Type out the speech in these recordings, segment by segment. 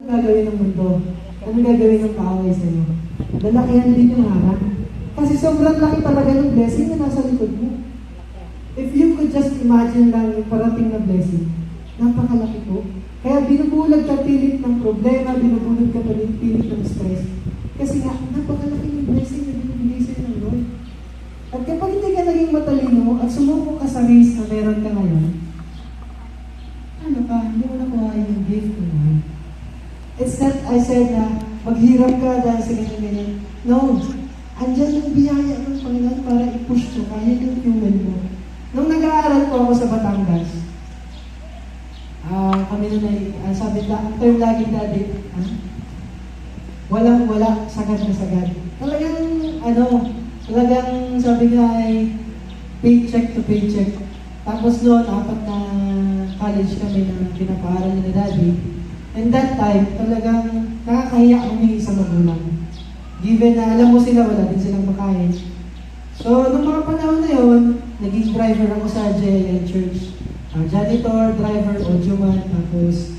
gagawin ng mundo? Anong gagawin ng kaaway sa'yo? Lalakihan din yung harap. Kasi sobrang laki talaga ng blessing na nasa likod mo. If you could just imagine lang yung parating na blessing, napakalaki po. Kaya binubulag ka pilit ng problema, binubulag ka pilit ng stress. Kasi nga, napakalaki ng blessing na binibigay sa'yo ng Lord. At kapag hindi ka naging matalino at sumuko ka sa race na meron ka ngayon, ano ka, hindi mo nakuha yung gift mo. It's not, I said na, maghirap ka dahil sa ganyan-ganyan. No. Andiyan yung biyaya ng Panginoon para i-push mo, kaya yung fuel mo. Nung nag-aaral po ako sa Batangas, kami na sabi na, ang term lagi daddy, walang-wala, sagad na sagad. Talagang sabi nga ay paycheck to paycheck. Tapos noon, 4 na college kami na pinapaaral ni daddy. And that time, talagang nakakahiya humingi sa magulang. Given na alam mo sila, wala din silang makain. So, nung mga panahon na yun, naging driver ako sa JLN Church. Janitor, driver, audioman, tapos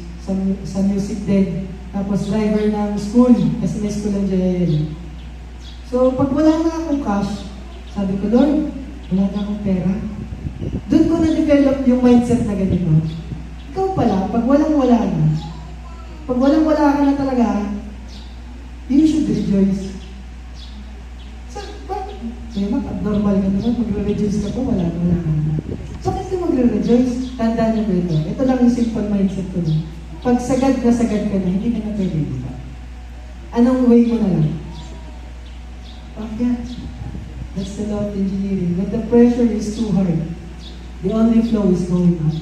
sa music din. Tapos driver ng school, kasi may school ng JLN. So, pag wala na akong cash, sabi ko, Lord, wala na akong pera. Doon ko na-develop yung mindset na ganito. Ikaw pala, pag walang-wala na, pag walang-wala ka na talaga, you should rejoice. So, bakit? Abnormal ka naman, magre-rejoice ka po, wala ka na. Bakit ka magre-rejoice? Tandaan niyo po ito. Ito lang yung simple mindset ko. Pag sagad ka na, hindi ka na pwede, di ba? Anong way mo na lang? Bakit? That's the law of engineering. When the pressure is too hard, the only flow is going up.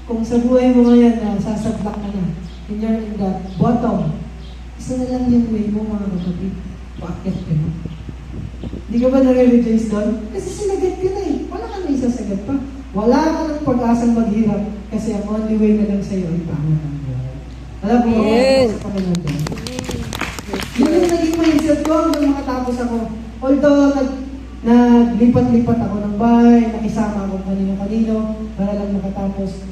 Kung sa buhay mo ngayon na sasablak ka na, and you're in the bottom, isa na lang yung way mo, mga kapatid. Bakit ka na? Hindi ka ba nare-rejoice doon? Kasi sinagad ka na eh. Wala ka na isasagad pa. Wala ka ng pag-asang maghirap kasi ang only way na lang sa'yo ay pangat ang buhay. Alam mo, yes. Sa Panginoon doon. Yun yung naging mindset ko hanggang makatapos ako. Although, naglipat-lipat ako ng bahay, nakisama ako kanino-kanino para lang makatapos.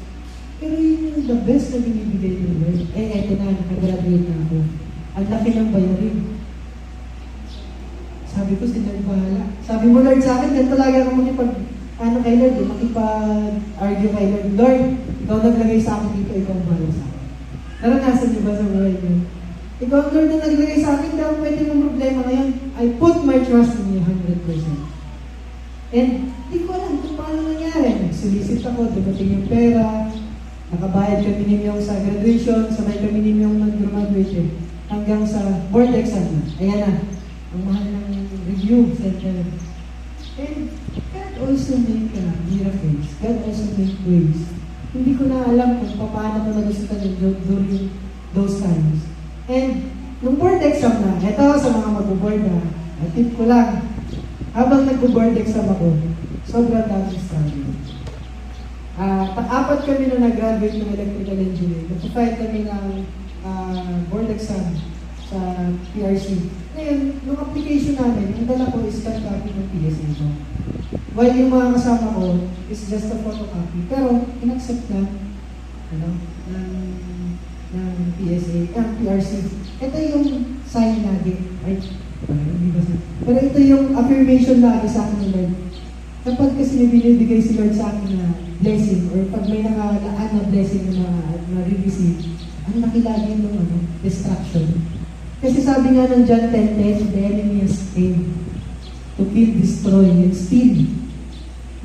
Pero yun yung the best na binibigay ng Lord. Eto na, nakagraduate na ako. Ang laki ng bayarin. Sabi ko, si Lord bahala. Sabi mo, Lord, sa akin, ganito lagi ako kay Lord, makipag-argue kay Lord. Lord, ikaw naglagay sa akin dito, ikaw ang bahala sa akin. Naranasan niyo ba sa buhay niyo? Ikaw, Lord, na naglagay sa akin, dahil pwede mong problema ngayon. I put my trust in you 100%. And, di ko alam kung paano nangyari. Nagsulisit ako, dumating yung pera, nakabayad kami ninyong sa graduation, sabay kami ninyong nag-graduate hanggang sa board exam na. Ayan na, ang mahal ng review center. And God also make miracles. God also make ways. Hindi ko na alam kung paano ko nagustuhan yung during those times. And nung board exam na, eto sa mga mag-board na, tip ko lang, habang nag-board exam ako, sobrang daming study. 4 kami na nag-graduate ng electrical engineering. Nag-file kami ng board exam sa PRC. Ngayon, yung application namin, yung dala ko is copy ng PSA ko. While yung mga kasama ko is just a photocopy. Pero, in-accept na ng PSA, PRC. Ito yung sign lagi. Pero ito yung affirmation lagi sa akin ng Lord. Kapag kasi may binibigay si Lord sa akin na blessing, or pag may nakalaan na blessing na ma-receive, ang nakilagi ng distraction. Kasi sabi nga ng John 10:10, the enemy has came to kill, destroy, and steal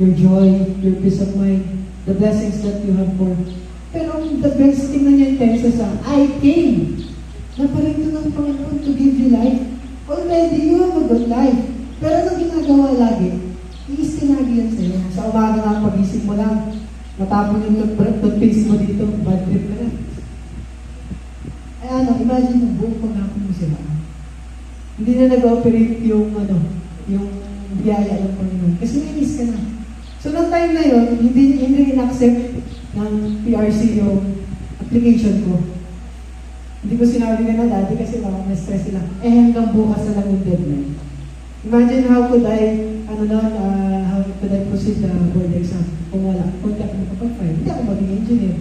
your joy, your peace of mind, the blessings that you have for. Pero the best thing na niya yung tenses I came. Naparito ng Panginoon to give you life. Already, you have a good life. Pero anong ginagawa lagi? Iistinagi yan sa'yo. Sa umaga nga, pag-isip mo lang, natapon yung toothpaste mo dito, bad trip ka na. Imagine yung buong maghapon mo sila. Hindi na nag-operate yung biyaya ng Panginoon. Kasi nainis ka na. So, noong time na yun, hindi in-accept ng PRC yung application ko. Hindi ko sinabi na dati kasi na-stress sila. Hanggang bukas na lang yung deadline. Imagine how could I proceed the board exam kung wala. Kung hindi ako makapag-file, hindi ako maging engineer.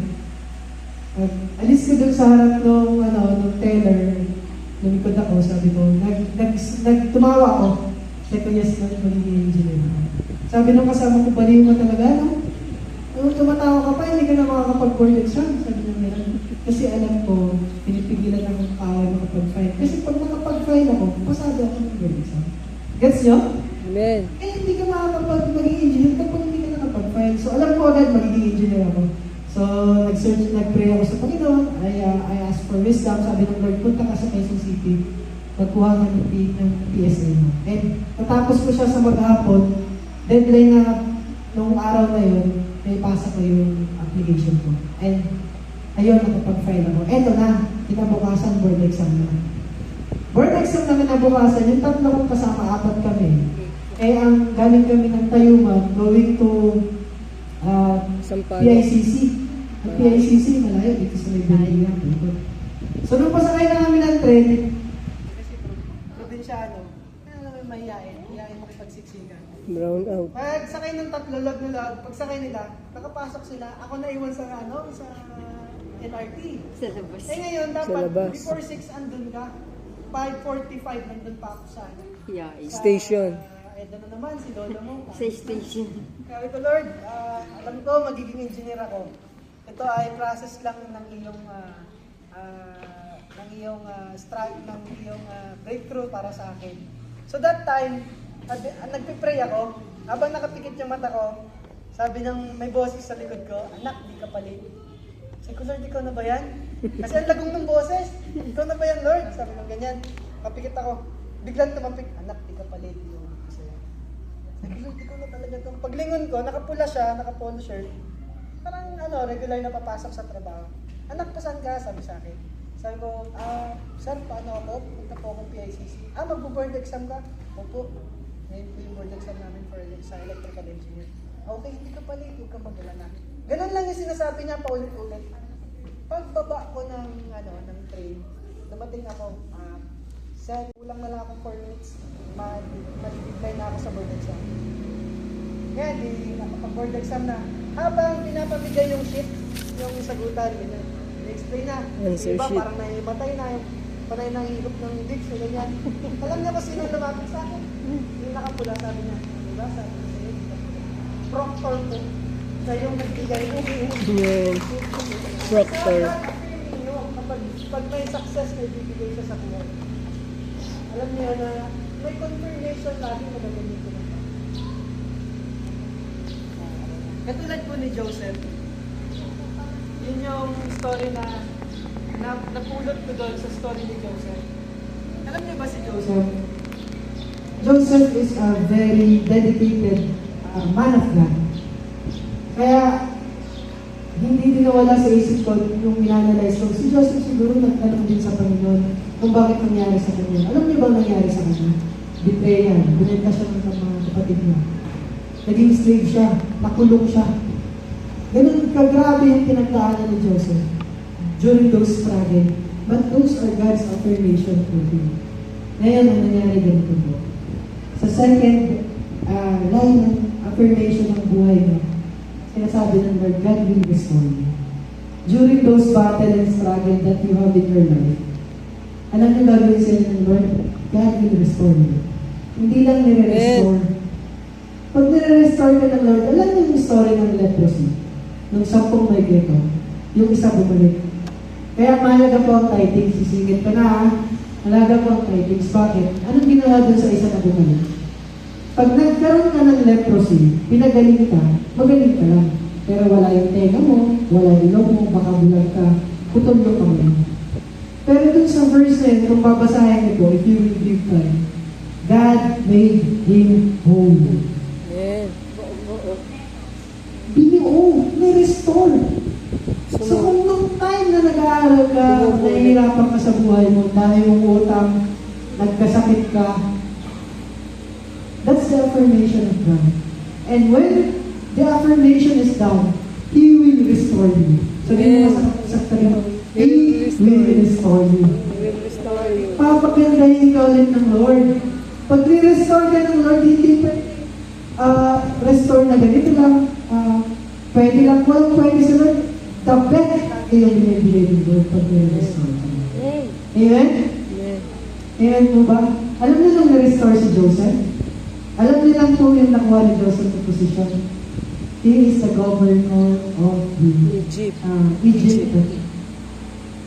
Alis ko dun sa harap nung teller, lumikod ako, sabi ko, tumawa ako. Sabi ko, yes, magiging engineer ako. Sabi nung kasama ko, baliw mo talaga, no? Tumatawa ka pa, hindi ka na makakapag-board exam. Sabi nung nila, kasi alam ko, pinipigilan akong kaway makapag-file. Kasi pag makapag-file ako, pasado ako ng board exam. Gets nyo? Amen. Hindi ka magiging engineer kapag hindi ka nakapag-file. So alam ko agad magiging engineer ako. So nag-pray ako sa Panginoon. I asked for wisdom. Sabi ng Lord, punta ka sa Quezon City. Magkuha ka ng PSA mo. And natapos ko siya sa maghapon. Deadline na nung araw na yun, may pasa ko yung application ko. And ayun, nakapag-file ako. Eto na, kinabukasan board exam na. Board exam na kinabukasan, yung tatlo kong kasama, 4 kami. Eh, ang galing kami ng Tayuman, going to PICC. Ang PICC, malayo, dito sa may building natin. So, nung pasakay na kami ng train, kasi probinsyano, may mahihain makipagsiksikan. Brown out. Pagsakay ng tatlo, log na log, pagsakay nila, nakapasok sila, ako naiwan sa sa LRT. Sa labas. Eh ngayon, Sa dapat labas. before 6 andun ka, 5:45 nandun pa ako sa Yeah, sa- Station. Eto na naman, si Lola mo. sa station. Sabi ko, Lord, alam ko, magiging engineer ako. Ito ay process lang ng iyong breakthrough para sa akin. So that time, nagpipray ako, habang nakapikit yung mata ko, sabi ng may boses sa likod ko, anak, di ka palit. Sabi ko, Lord, ikaw na ba yan? Kasi ang lagong ng boses. Ikaw na ba yan, Lord? Sabi ko, ganyan. Kapikit ako. Biglang tumapik, anak, di ka palit. Sabi ko, Lord, ikaw na talaga ito. Paglingon ko, nakapula siya, nakapolo shirt. Parang regular na papasok sa trabaho. Anak, pasan ka? Sabi sa akin. Sabi ko, sir, paano ako? Punta po akong PICC. Magbo-board exam ka? Opo. Ngayon po yung board exam namin sa electrical engineer. Okay, hindi ka palit, huwag kang mag-alala. Ganun lang yung sinasabi niya paulit-ulit. Pagbaba ko ng train, dumating ako, sir, kulang na lang akong 4 minutes, mag-decline na ako sa board exam. Ngayon, nakapag-board exam na. Habang pinapamigay yung sheet, yung sagutan, ganyan, i-explain na. Answer Iba, sheet. parang naibatay na, yung panay ng hirap ng dicts, ganyan. Alam niya ba sino lumapit sa akin? Yung nakapula, sabi niya, diba, sabi niya sa'yo, proctor po. Siya yung nagbigay mo. Amen. Proctor. Pag may success, may bibigay siya sa buhay. Alam niyo na may confirmation lagi na gagamit ko na. Katulad po ni Joseph. Yun yung story na napulot ko doon sa story ni Joseph. Alam niyo ba si Joseph? Joseph is a very dedicated man of God. Kaya, hindi din nawala sa isip ko yung inanalyze ko. Si Joseph siguro nagtanong din sa Panginoon kung bakit nangyari sa kanya. Alam niyo ba nangyari sa kanya? Betrayal. Binenta siya ng mga kapatid niya. Naging slave siya. Nakulong siya. Ganun kagrabe yung pinagdaanan ni Joseph during those struggle. But those are God's affirmation for him. Ngayon, ang nangyari ganito po. Sa second line ng affirmation ng buhay mo, sinasabi ng Lord, God will restore you. During those battle and struggle that you have in your life, alam niyo gagawin sila ng Lord, God will restore you. Hindi lang nire-restore. Pag nire-restore ka ng Lord, alam niyo yung story ng leprosy, ng 10 may ghetto, yung isa bumalik. Kaya mahalaga po ang tithing, sisingit ka na ha. Mahalaga po ang tithing. Bakit? Anong ginawa dun sa isa na bumalik? Pag nagkaroon ka ng leprosy, pinagaling ka, magaling ka lang. Pero wala yung tenga mo, wala yung ilong mo, baka bulag ka, putol yung kamay. Pero dun sa verse na yun, kung babasahin niyo po, if you will give time, God made him whole. Amen. Binuo, may-restore. So kung nung time na nag-aaral ka, nahihirapan ka sa buhay mo, dahil yung utang, nagkasakit ka, that's the affirmation of God. And when the affirmation is done, He will restore you. So, hindi mo masaktan mo. He will restore you. He will restore you. Papagandahin ka ulit ng Lord. Pag re-restore ka ng Lord, hindi restore na ganito lang. Pwede lang po, pwede sa Lord. The best yung binibigay ng Lord pag nire-restore ka. Amen. Amen? Amen. Amen po ba? Alam niyo nung na-restore si Joseph? Alam niyo lang po yung nakuha ni Joseph na posisyon. He is the governor of Egypt. Egypt.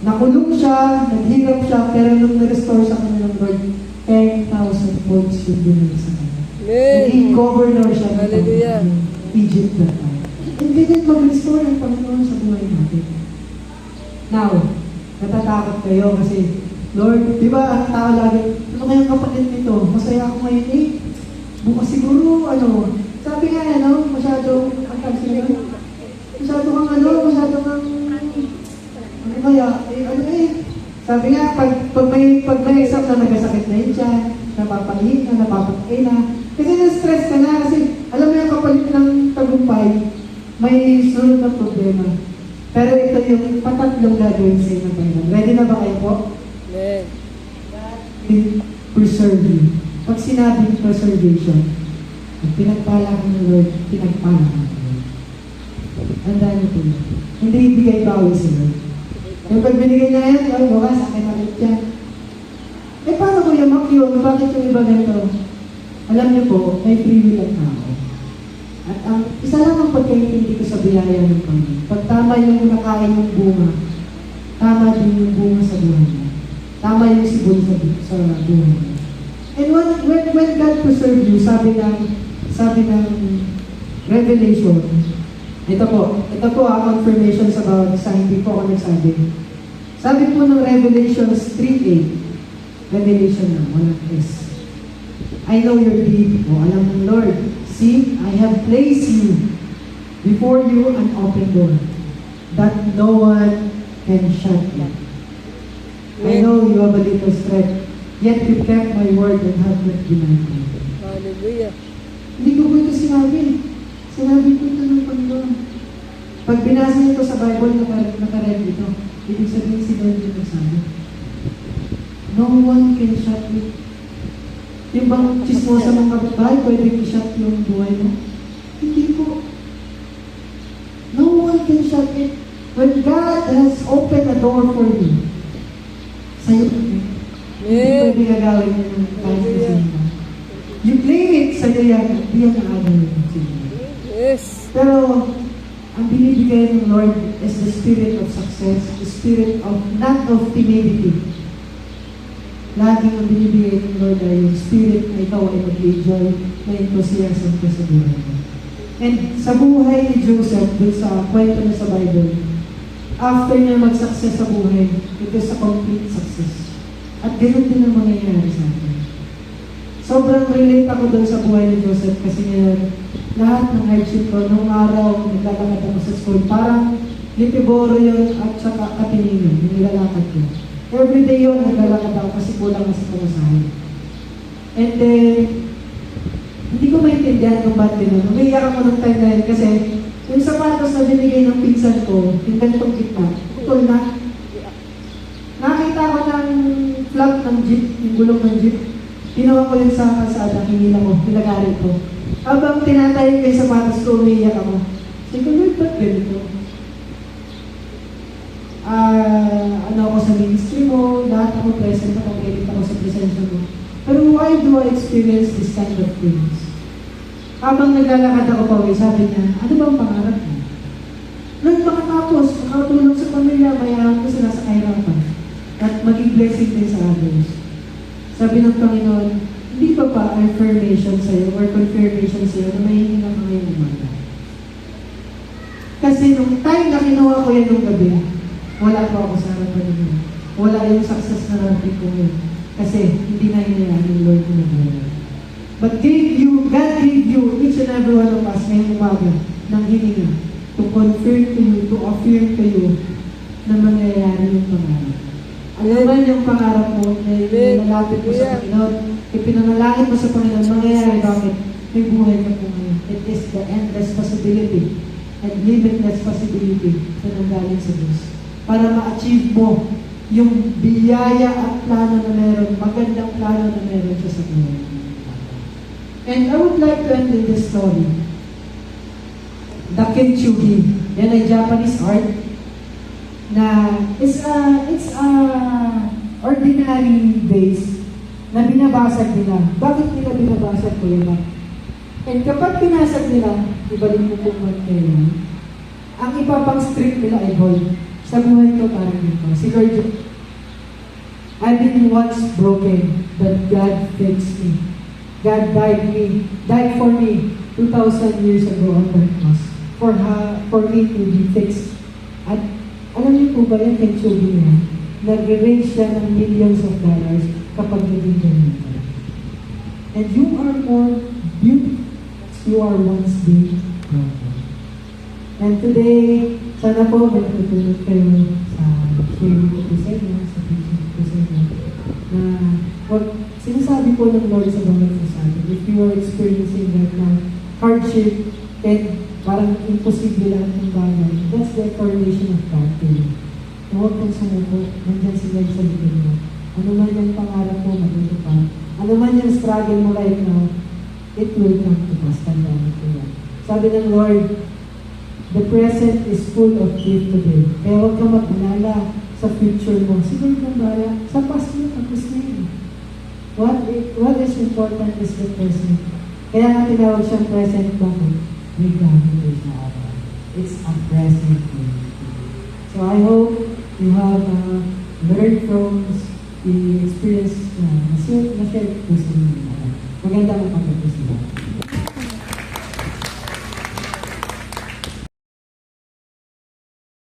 Nakulong siya, naghirap siya, pero nung na-restore sa kanya ng Lord, 10,000 points yung binigay sa kanya. Amen. Naging governor siya ng Hallelujah. Egypt that time. Hindi din mag-restore ang Panginoon sa buhay natin. Now, natatakot kayo kasi, Lord, di ba ang tao lagi, ano kayang kapatid nito? Masaya ako ngayon eh. Bukas siguro, sabi nga, masyadong, ang tag sila, masyado kang masyado kang, ano kaya, sabi nga, pag may exam na nagasakit na yun siya, napapahihin na, napapatay na, kasi na-stress ka na, kasi alam mo yung kapalit ng tagumpay, may sunod na problema. Pero ito yung patatlong gagawin sa inyo, Panginoon. Ready na ba kayo po? Amen. Will preserve you. Pag sinabing preservation, pag pinagpala ka ng Lord, pinagpala ka ng Lord. Tandaan niyo po yun. Hindi ibigay bawi sa Lord. Yung pag binigay na yan, ay, bukas, akin ulit yan. Eh, paano ko yung yun? Bakit yung iba ganito? Alam niyo po, may free will ang tao. At ang isa lang ang pagkaintindi ko sa biyaya ng Panginoon. Pag tama yung nakain ng bunga, tama din yung bunga sa buhay mo. Tama yung sibol sa buhay mo. And when God preserved you, sabi ng Revelation, ito po confirmation sa bawat isa, hindi po ako nagsabi. Sabi po ng Revelation 3:8, Revelation na, walang S. I know your deed, alam ng Lord. See, I have placed you before you an open door that no one can shut it. I know you have a little strength, yet you kept my word and have not denied me. Hallelujah. Hindi ko po ito sinabi. Sinabi ko ito ng Panginoon. Pag binasa niyo ito sa Bible, nakaread ito. Ibig sabihin si Lord yung nagsabi. No one can shut it. Yung bang chismosa ng kapitbahay, pwede i-shut yung buhay mo? Hindi po. No one can shut it. When God has opened a door for you, sa'yo po. Hindi pwede gagawin yun ng kahit sa inyo. You claim it, sa'yo yan. Hindi yan ang agawin sa inyo. Yes. Pero, ang binibigay ng Lord is the spirit of success, the spirit of, not of timidity. Laging ang binibigay ng Lord ay yung spirit na ikaw ay mag-enjoy, na enthusiasm ka sa buhay mo. And sa buhay ni Joseph, dun sa kwento na sa Bible, after niya mag-success sa buhay, ito sa complete success. At ganoon din ang mangyayari sa atin. Sobrang relate ako dun sa buhay ni Joseph kasi ngayon, lahat ng hardship ko, nung araw, naglalakad ako sa school, parang Litiboro yun at saka Katinino, yung nilalakad ko. Everyday yun, naglalakad ako kasi kulang na sa pamasahe. And then, hindi ko maintindihan kung ba't gano'n. Umiiyak ako ng time na yun kasi yung sapatos na binigay ng pinsan ko, yung ganitong gitna, putol na. Nakita ko ng flap ng jeep, yung gulong ng jeep. Ginawa ko yun sa kalsada, hinila ko, nilagari ko. Habang tinatayo ko yung sapatos ko, umiiyak ako. Sabi ko, Lord, ba't ganito? Ako sa ministry mo, lahat ako present ako, credit ako sa presensya mo. Pero why do I experience this kind of things? Habang naglalakad ako pa, sabi niya, ano bang pangarap mo? Lord, makatapos, makatulong sa pamilya, mayaman ko sila sa kahirapan. At maging blessing din sa others. Sabi ng Panginoon, hindi ba pa affirmation sa'yo or confirmation sa'yo na mahingi na ka ngayong umaga? Kasi nung time na kinuha ko yan nung gabi, wala pa ako sa harapan ninyo. Wala yung success na natin ko yun. Kasi hindi na hinayaan ng Lord na buhay. But God gave you, each and every one of us, ngayong umaga, ng hininga to confirm to you, to affirm to you na mangyayari yung pangarap. Ano man yung pangarap mo, na nilalapit mo sa Panginoon, ipinanalangin mo sa Panginoon, mangyayari bakit? May buhay ka po ngayon. It is the endless possibility and limitless possibility na nanggaling sa Diyos. Para ma-achieve mo yung biyaya at plano na meron, magandang plano na meron siya sa buhay. And I would like to end in this story. The Kintsugi. Yan ay Japanese art. na it's ordinary days na binabasag nila. Bakit nila binabasag ko yun? And kapag pinasag nila, ibalik mo po kayo, ang iba pang strict nila ay gold. Sa buhay ko parang dito. Si Lord, I've been once broken, but God fixed me. God died for me 2,000 years ago on the cross for me to be fixed. At alam niyo po ba yan kay Chubby niya? Nag-range siya ng millions of dollars kapag naging ganyan ka. And you are more beautiful as you are once been broken. And today, sana po may tutulog kayo sa sharing ko po sa inyo, sa teaching ko sa inyo, na sinasabi po ng Lord sa mga sa atin, if you are experiencing that now, hardship, and parang imposible lang ng bagay, that's the incarnation of God to you. So, huwag kang sumuko, nandyan si God sa likod mo. Ano man yung pangarap mo, matutupad. Ano man yung struggle mo right now, it will come to pass. Tandaan ko yan. Sabi ng Lord, the present is full of gift today. Kaya huwag kang mag-alala sa future mo. Siguro kang bala, sa past mo, tapos na yun. What is important is the present. Kaya nga tinawag siyang present bakit? May gamit ko sa araw. It's a present day. So I hope you have learned from the experience na na-share ko sa inyo. Maganda mo pagkakos